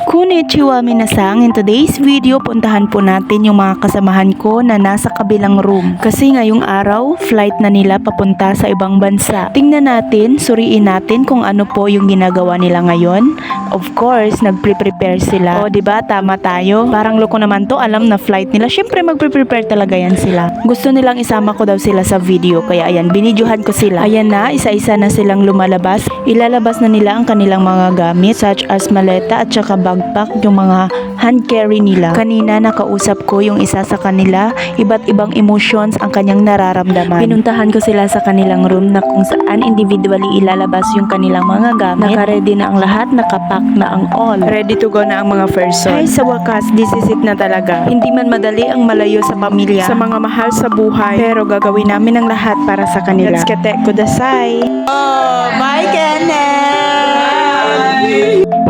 Konnichiwa minasang, in today's video puntahan po natin yung mga kasamahan ko na nasa kabilang room. Kasi ngayong araw, flight na nila papunta sa ibang bansa. Tingnan natin, suriin natin kung ano po yung ginagawa nila ngayon. Of course, nagpre-prepare sila. O diba, tama tayo. Parang loko naman to, alam na flight nila. Syempre magpre-prepare talaga yan sila. Gusto nilang isama ko daw sila sa video. Kaya ayan, binidyohan ko sila. Ayan na, isa-isa na silang lumalabas. Ilalabas na nila ang kanilang mga gamit such as maleta at saka backpack, yung mga hand carry nila. Kanina nakausap ko yung isa sa kanila. Iba't ibang emotions ang kanyang nararamdaman. Pinuntahan ko sila sa kanilang room na kung saan individually ilalabas yung kanilang mga gamit. Naka-ready na ang lahat, nakapack na ang all. Ready to go na ang mga person. Ay, sa wakas, this is it na talaga. Hindi man madali ang malayo sa pamilya, sa mga mahal sa buhay, pero gagawin namin ang lahat para sa kanila. Let's get kudasai. Oh, my goodness!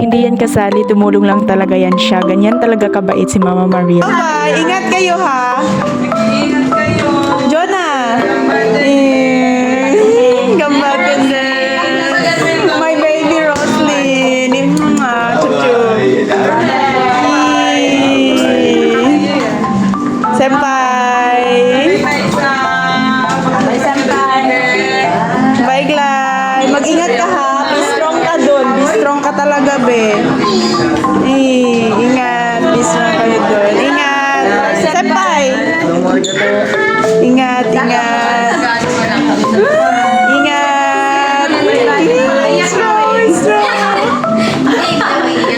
Hindi yan kasali, tumulong lang talaga yan siya. Ganyan talaga kabait si Mama Maria. Bye! Ingat kayo ha! Ingat kayo! Jonah! Gambagan din! My baby Roslyn! Senpai! Bye, Glay! Mag-ingat ka ha! Be strong ka dun! Be strong ka talaga, be! Ingat! Be strong kayo dun! Ingat! Senpai! Ingat! Ingat! Ingat! Strong! Strong!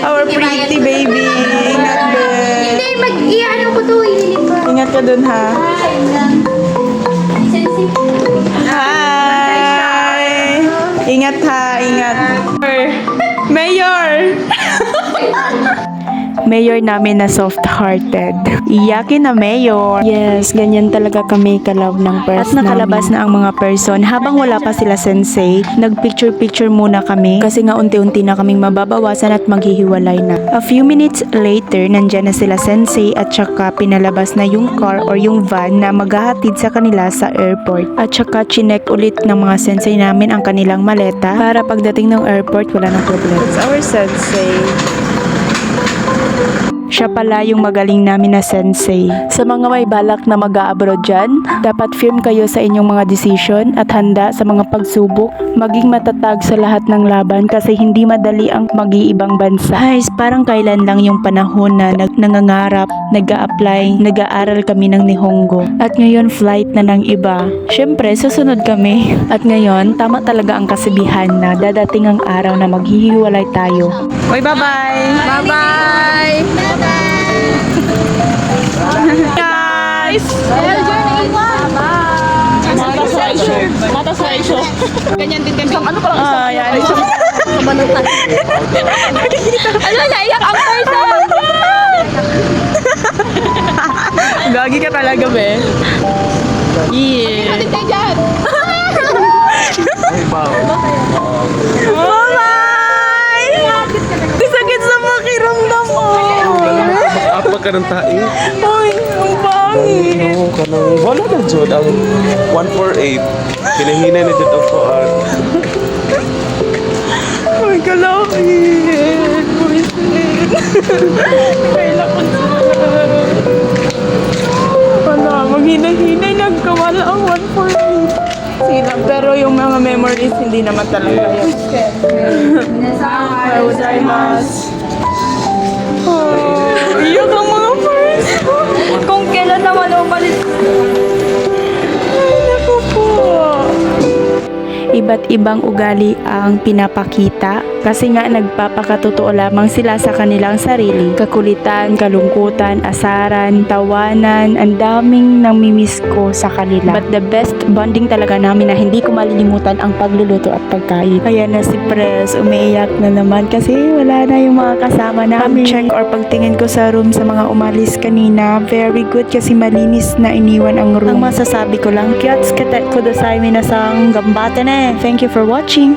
Our pretty baby! Ingat, be! Hindi, mag-iano ko to, ililipat. Ingat ka dun ha! Hi! Ingat ha! Ingat! Mayor! Mayor namin na soft-hearted. Iyakin na Mayor. Yes, ganyan talaga kami ka-love ng person. At nakalabas na ang mga person. Habang wala pa sila sensei, nag-picture-picture muna kami. Kasi nga unti-unti na kaming mababawasan at maghihiwalay na. A few minutes later, nandyan na sila sensei at saka pinalabas na yung car or yung van na maghahatid sa kanila sa airport. At saka chinek ulit ng mga sensei namin ang kanilang maleta para pagdating ng airport wala nang problem. It's our sensei. Siya pala yung magaling namin na sensei. Sa mga may balak na mag-a-abroad dyan, dapat firm kayo sa inyong mga decision at handa sa mga pagsubok. Maging matatag sa lahat ng laban kasi hindi madali ang mag-iibang bansa. Guys, parang kailan lang yung panahon na nangangarap, nag-a-apply, nag-aaral kami ng Nihongo. At ngayon flight na ng iba. Syempre, susunod kami. At ngayon, tama talaga ang kasabihan na dadating ang araw na maghihiwalay tayo. Oy, bye-bye! Bye-bye! Guys! Mata sa isyo. Ganyan din kami. Ano pa lang Ah, yan. Kabalutan. Ano, naiyak ang person! Gagi ka talaga, be. Yeah. Hindi tayo dyan. Oh my! Sakit sa makiramdam ko. Apa ka ng tae? Ay, ang pangit. Ano ka nang wala na dyan ang 148. Pinahinay na dyan ang kuan. Ay, kalakit. Buwisit. Kailan ko na. Ano, maghinay-hinay. Nagkawala ang 148. Sila, pero yung mga memories hindi naman talaga yun. I would I must. Oh, iyak ang mga first. Kung kailan naman umalis. Ay, naku po. Iba't ibang ugali ang pinapakita kasi nga nagpapakatotoo lamang sila sa kanilang sarili. Kakulitan, kalungkutan, asaran, tawanan, ang daming namimiss ko sa kanila. But the best bonding talaga namin na hindi ko malilimutan ang pagluluto at pagkain. Ayan na si Pres, umiiyak na naman kasi wala na yung mga kasama namin. Pag-check or pagtingin ko sa room sa mga umalis kanina, very good kasi malinis na iniwan ang room. Ang masasabi ko lang, kyats katet kudasai minasang gambate ne. Thank you for watching.